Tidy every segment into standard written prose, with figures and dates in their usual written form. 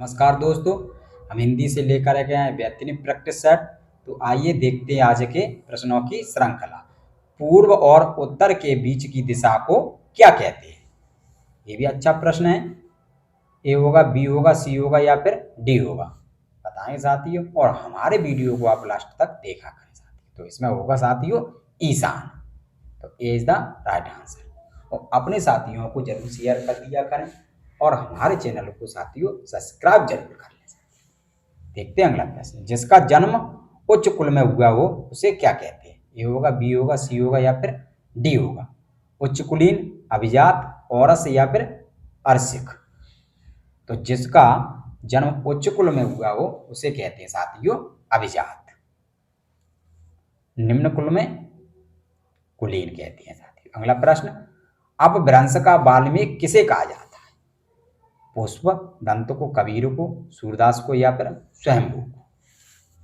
नमस्कार दोस्तों, हम हिंदी से लेकर आ गए हैं बेहतरीन प्रैक्टिस सेट। तो आइए देखते हैं आज के प्रश्नों की श्रृंखला। पूर्व और उत्तर के बीच की दिशा को क्या कहते हैं? ये भी अच्छा प्रश्न है। ए होगा, बी होगा, सी होगा या फिर डी होगा? बताएं साथियों, और हमारे वीडियो को आप लास्ट तक देखा करें साथियों। तो इसमें होगा साथियों ईशान। तो ए इज द राइट आंसर। और अपने साथियों को जरूर शेयर कर दिया करें और हमारे चैनल को साथियों सब्सक्राइब जरूर कर लें। देखते हैं अगला प्रश्न। जिसका जन्म उच्च कुल में हुआ हो उसे क्या कहते हैं? ए होगा, बी होगा, सी होगा या फिर डी होगा? उच्च कुलीन, अभिजात, औरस या फिर अर्शिक? तो जिसका जन्म उच्च कुल में हुआ हो उसे कहते हैं साथियों अभिजात। निम्न कुल में कुलीन कहते हैं साथियों। अगला प्रश्न। अपभ्रंश का वाल्मीकि किसे कहा जाता है? पुष्प, दंत को, कबीर को, सूरदास को या फिर स्वयंभू को?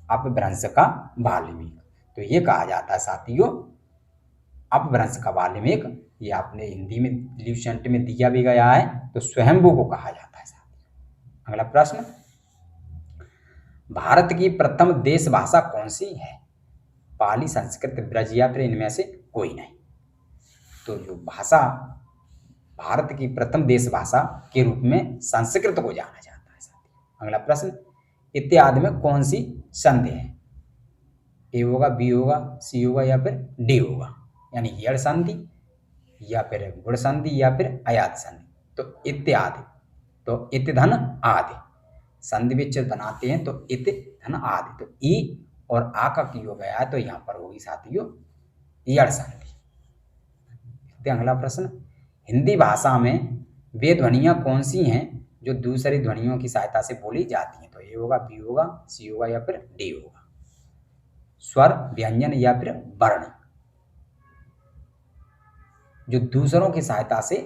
अपभ्रंश का वाल्मीकि, तो ये कहा जाता है साथियों अपभ्रंश का वाल्मीकि। ये आपने हिंदी में ल्यूसेंट में दिया भी गया है, तो स्वयंभू को कहा जाता है साथियों। अगला प्रश्न। भारत की प्रथम देश भाषा कौन सी है? पाली, संस्कृत, ब्रज या फिर इनमें से कोई नहीं? तो जो भाषा भारत की प्रथम देश भाषा के रूप में संस्कृत को जाना जाता है साथियों। अगला प्रश्न। इत्यादि में कौन सी संधि है? ए होगा, बी होगा, सी होगा या फिर डी होगा? यानी यड़ संधि या फिर गुण संधि या फिर अयाद संधि? तो इत्यादि, तो इत धन आदि संधि विच्छेद बनाते हैं, तो इत धन आदि। तो ई और आ का की हो गया है, तो यहाँ पर होगी साथियों यड़ संधि। अगला प्रश्न। हिंदी भाषा में वे ध्वनियां कौन सी हैं जो दूसरी ध्वनियों की सहायता से बोली जाती हैं? तो ए होगा, बी होगा, सी होगा या फिर डी होगा? स्वर, व्यंजन या फिर वर्ण? जो दूसरों की सहायता से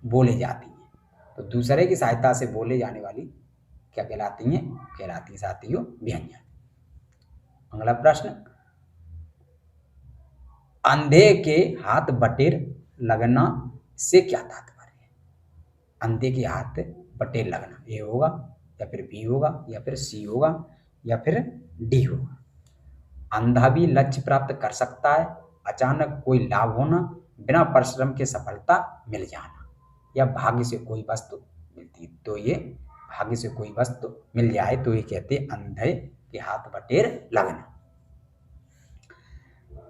बोली जाती हैं, तो दूसरे की सहायता से बोले जाने वाली क्या कहलाती हैं? कहलाती हैं साथियों व्यंजन। अगला प्रश्न। अंधे के हाथ बटेर लगना से क्या तात्पर्य है? अंधे के हाथ बटेर लगना, ए होगा या फिर बी होगा या फिर सी होगा या फिर डी होगा? अंधा भी लक्ष्य प्राप्त कर सकता है, अचानक कोई लाभ होना, बिना परिश्रम के सफलता मिल जाना, या भाग्य से कोई वस्तु मिलती। तो ये भाग्य से कोई वस्तु मिल जाए तो ये कहते हैं अंधे के हाथ बटेर लगना।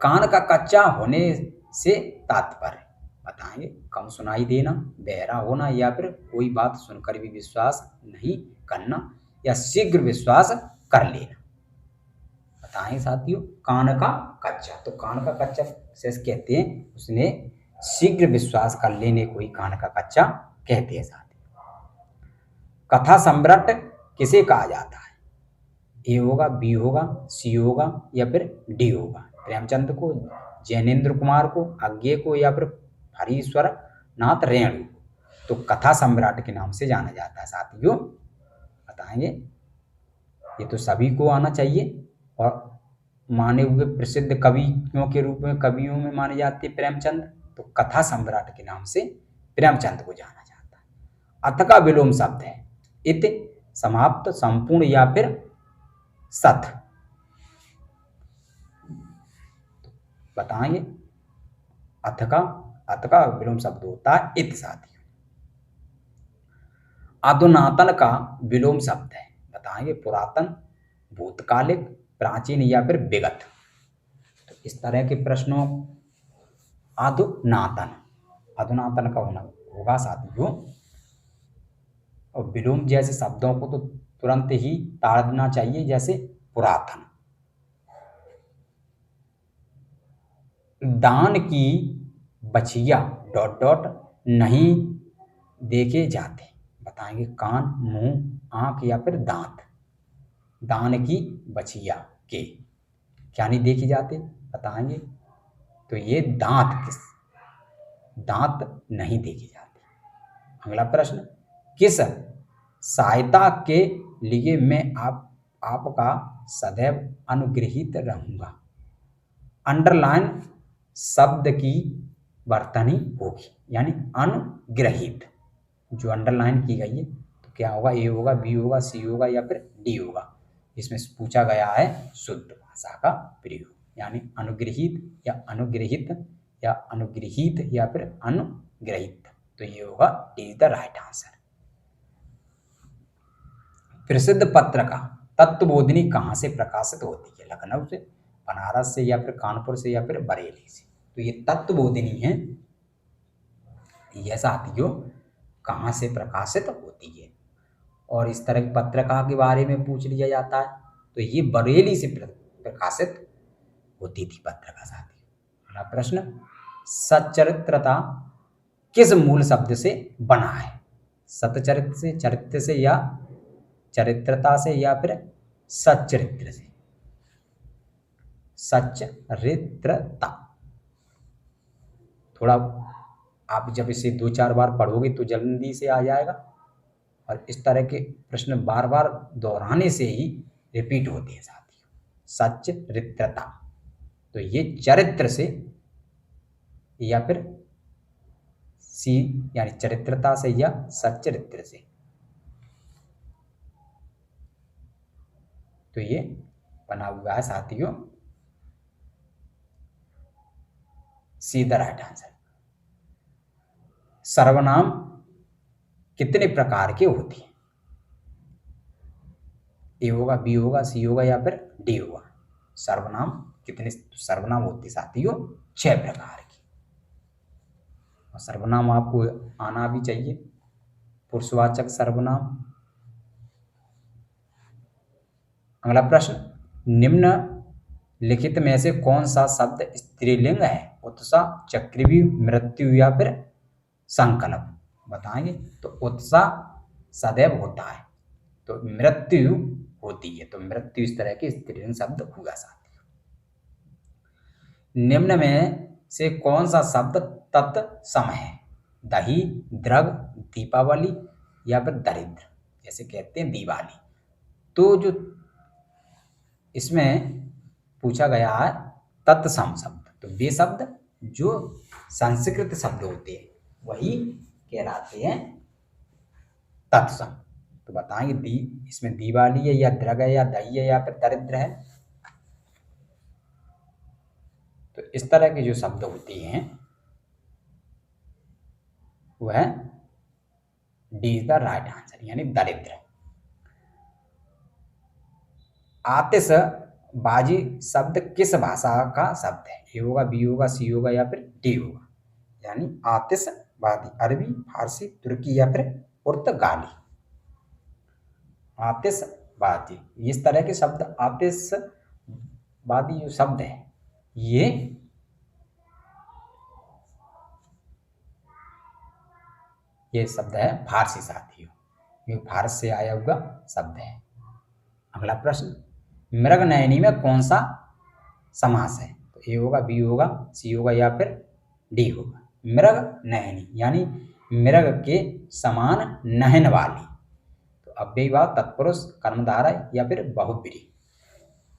कान का कच्चा होने से तात्पर्य बताएंगे? कम सुनाई देना, बहरा होना या फिर कोई बात सुनकर भी विश्वास नहीं करना, या शीघ्र विश्वास कर लेना? बताएं साथियों कान का कच्चा। तो कान का कच्चा से कहते हैं उसने शीघ्र विश्वास कर लेने को ही कान का कच्चा कहते हैं साथियों। कथा सम्राट किसे कहा जाता है? ए होगा, बी होगा, सी होगा या फिर डी होगा? प्रेमचंद को, जैनेन्द्र कुमार को, अज्ञे को या फिर हरीश्वर नाथ रेणु? तो कथा सम्राट के नाम से जाना जाता है साथियों। बताएंगे ये तो सभी को आना चाहिए, और माने हुए प्रसिद्ध कवियों के रूप में कवियों में माने जाते प्रेमचंद, तो कथा सम्राट के नाम से प्रेमचंद को जाना जाता है। अथ का विलोम शब्द है इत, समाप्त, संपूर्ण या फिर सथ? बताएंगे अथ का विलोम शब्द होता है इत साथियों। अधुनातन का विलोम शब्द है बताएंगे? पुरातन, भूतकालिक, प्राचीन या फिर विगत? तो इस तरह के प्रश्नों अधुनातन का होना होगा साथियों। और विलोम जैसे शब्दों को तो तुरंत ही ताड़ देना चाहिए, जैसे पुरातन। दान की बछिया ... नहीं देखे जाते? बताएंगे कान, मुंह, आंख या फिर दांत? दान की बछिया के क्या नहीं देखी जाते? बताएंगे तो ये दांत नहीं देखे जाते। अगला प्रश्न। किस सहायता के लिए मैं आपका सदैव अनुग्रहित रहूंगा? अंडरलाइन शब्द की वर्तनी होगी, यानी अनुग्रहित जो अंडरलाइन की गई है तो क्या होगा, ए होगा, बी होगा, सी होगा या फिर डी होगा। इसमें पूछा गया है शुद्ध भाषा का प्रयोग, यानी अनुग्रहित या अनुग्रहित या अनुग्रहित या फिर अनुग्रहित। तो ये होगा D is the right answer. प्रसिद्ध पत्रिका तत्वबोधिनी कहाँ से प्रकाशित होती है? लखनऊ से, बनारस से या फिर कानपुर से या फिर बरेली से। तो ये तत्वबोधिनी है, यह साथियों कहाँ से प्रकाशित होती है। और इस तरह की पत्रिका के बारे में पूछ लिया जाता है तो ये बरेली से प्रकाशित होती थी पत्रिका साथियों। अगला प्रश्न, सच्चरित्रता किस मूल शब्द से बना है? सतचरित्र से, चरित्र से या चरित्रता से या फिर सच्चरित्र से? सच्चरित्रता। थोड़ा आप जब इसे 2-4 बार पढ़ोगे तो जल्दी से आ जाएगा, और इस तरह के प्रश्न बार बार दोहराने से ही रिपीट होते हैं साथियों। सच्चरित्रता, तो ये चरित्र से या फिर सी यानी चरित्रता से या सच्चरित्र से। तो ये बना हुआ है साथियों सीधा राइट आंसर। सर्वनाम कितने प्रकार के होते हैं? ए होगा, बी होगा, सी होगा या फिर डी होगा। सर्वनाम कितने सर्वनाम होते साथियों? 6 प्रकार की। और सर्वनाम आपको आना भी चाहिए। पुरुषवाचक सर्वनाम। अगला प्रश्न, निम्नलिखित में से कौन सा शब्द स्त्रीलिंग है? उत्साह, चक्रव्यूह, मृत्यु या फिर संकल्प। बताएंगे। तो उत्साह सदैव होता है, तो मृत्यु होती है, तो मृत्यु इस तरह के स्त्रीलिंग शब्द हुआ साथियों। निम्न में से कौन सा शब्द तत्सम है? दही, द्रग, दीपावली या फिर दरिद्र। जैसे कहते हैं दिवाली। तो जो इसमें पूछा गया है तत्सम शब्द, तो वे शब्द जो संस्कृत शब्द होते हैं वही कहलाते हैं तत्सम। तो बताएंगे इसमें दिवाली है या द्रग है या दही है या फिर दरिद्र है। तो इस तरह के जो शब्द होते हैं वह D is the right answer, यानी दरिद्र। आतिशबाजी शब्द किस भाषा का शब्द है? ए होगा, बी होगा, सी होगा या फिर डी होगा। यानी आतिशबाजी अरबी, फारसी, तुर्की या फिर पुर्तगाली। आतिशबाजी, इस तरह के शब्द आतिशबाजी जो शब्द है ये शब्द है फारसी साथियों, ये फारस से आया हुआ शब्द है। अगला प्रश्न, मृगनयनी में कौन सा समास है? तो ए होगा, बी होगा, सी होगा या फिर डी होगा। मृगनयनी यानी मृग के समान नहन वाली। तो अव्ययीभाव, तत्पुरुष, कर्मधारय या फिर बहुब्रीहि।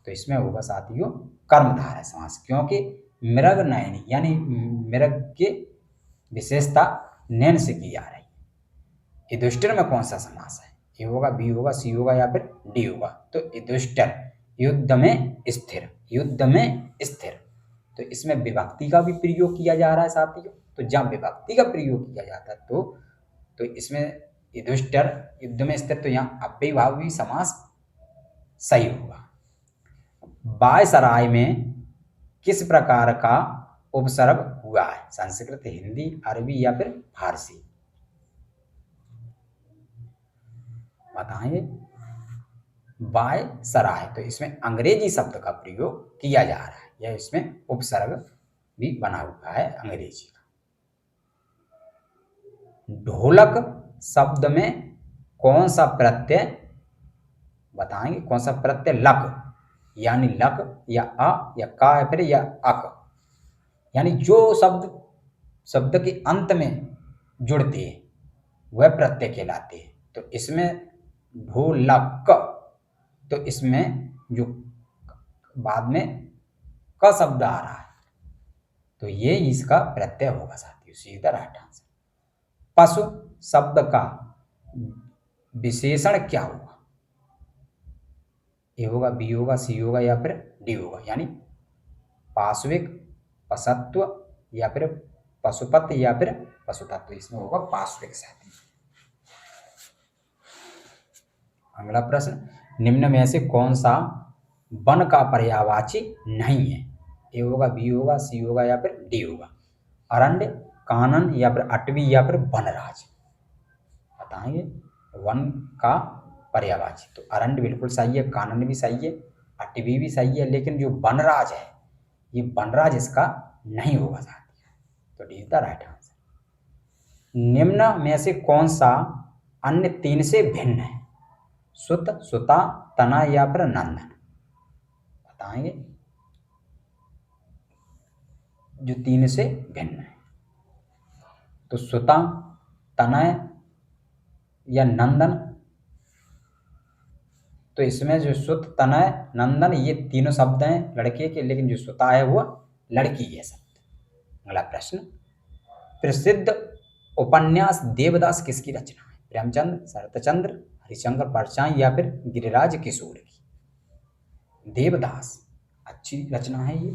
तो इसमें होगा साथियों कर्मधारय समास, क्योंकि मृगनयनी यानी मृग की विशेषता नैन से की जा रही है। युधिष्ठिर में कौन सा समास है? ए होगा, बी होगा, सी होगा या फिर डी होगा। तो युधिष्ठिर युद्ध में स्थिर, युद्ध में स्थिर। तो इसमें विभक्ति का भी प्रयोग किया जा रहा है साथियों। तो जब विभक्ति का प्रयोग किया जाता है तो इसमें युधिष्ठिर युद्ध में स्थिर, तो यहाँ अव्ययीभाव भी समास सही होगा। वायसराय में किस प्रकार का उपसर्ग हुआ है? संस्कृत, हिंदी, अरबी या फिर फारसी। बताएंगे। वायसराय, तो इसमें अंग्रेजी शब्द का प्रयोग किया जा रहा है, यह इसमें उपसर्ग भी बना हुआ है अंग्रेजी का। ढोलक शब्द में कौन सा प्रत्यय? बताएंगे। कौन सा प्रत्यय? लक, यानी लक या अ या का या फिर या अक, यानी जो शब्द के अंत में जुड़ते हैं वह प्रत्यय कहलाते हैं। तो इसमें ढोलक, तो इसमें जो बाद में क शब्द आ रहा है तो ये इसका प्रत्यय होगा साथियों, सीधा राइट आंसर। पशु शब्द का विशेषण क्या होगा? ए होगा, बी होगा, सी होगा या फिर डी होगा, यानी पार्श्विक, पशत्व या फिर पशुपत या फिर पशुतत्व। इसमें होगा पार्श्विक साथी। अगला प्रश्न, निम्न में से कौन सा वन का पर्यायवाची नहीं है? ए होगा, बी होगा, सी होगा या फिर डी होगा। अरण्य, कानन या फिर अटवी या फिर वनराज। बताएंगे वन का पर्यायवाची। तो अरण्य बिल्कुल सही है, कानन भी सही है, अटवी भी सही है, लेकिन जो वनराज है, ये वनराज इसका नहीं होगा साथी। तो D is the right answer. निम्न में से कौन सा अन्य तीन से भिन्न है? सुत, सुता, तना या फिर नंदन। बताएंगे जो तीन से भिन्न है। तो सुता, तनय या नंदन। तो इसमें जो सुत, तनय, नंदन ये तीनों शब्द हैं लड़के के, लेकिन जो सुता है वो लड़की है शब्द। अगला प्रश्न, प्रसिद्ध उपन्यास देवदास किसकी रचना है? प्रेमचंद, शरतचंद्र, हरिशंकर परछाई या फिर गिरिराज किशोर की। देवदास अच्छी रचना है ये।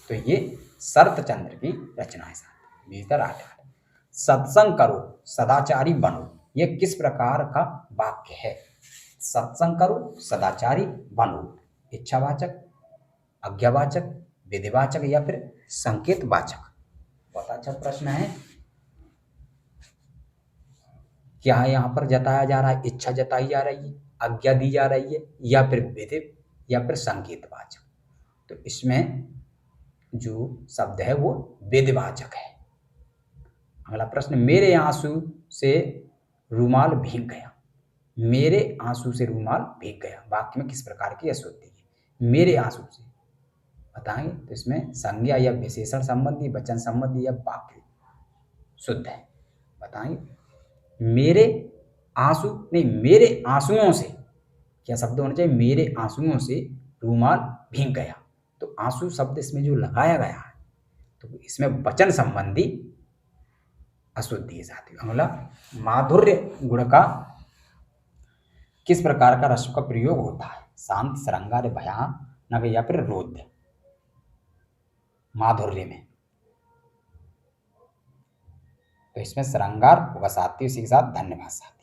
तो ये शरतचंद्र की रचना है साथ। सत्संग करो सदाचारी बनो, ये किस प्रकार का वाक्य है? सत्संग करो सदाचारी बनो, इच्छावाचक, आज्ञावाचक, विधिवाचक या फिर संकेतवाचक। बहुत अच्छा प्रश्न है। क्या यहाँ पर जताया जा रहा है? इच्छा जताई जा रही है, आज्ञा दी जा रही है या फिर विधि या फिर संकेतवाचक। तो इसमें जो शब्द है वो विधिवाचक है। अगला प्रश्न, मेरे आंसू से रूमाल भीग गया। मेरे आंसू से रूमाल भीग गया वाक्य में किस प्रकार की अशुद्धि है? मेरे आंसू से बताएंगे। तो इसमें संज्ञा या विशेषण संबंधी, वचन संबंधी या वाक्य शुद्ध है। बताएंगे मेरे आंसू नहीं, मेरे आंसुओं से क्या शब्द होना चाहिए? मेरे आंसुओं से रूमाल भीग गया। तो आंसू शब्द इसमें जो लगाया गया है, तो इसमें वचन संबंधी अशुद्धि है साथियों। अगला, माधुर्य गुण का किस प्रकार का रस्व का प्रयोग होता है? शांत, श्रृंगार, भयानक या फिर रोध्य। माधुर्य में तो इसमें श्रृंगार होगा साथी। इसी के साथ धन्यवाद साथी।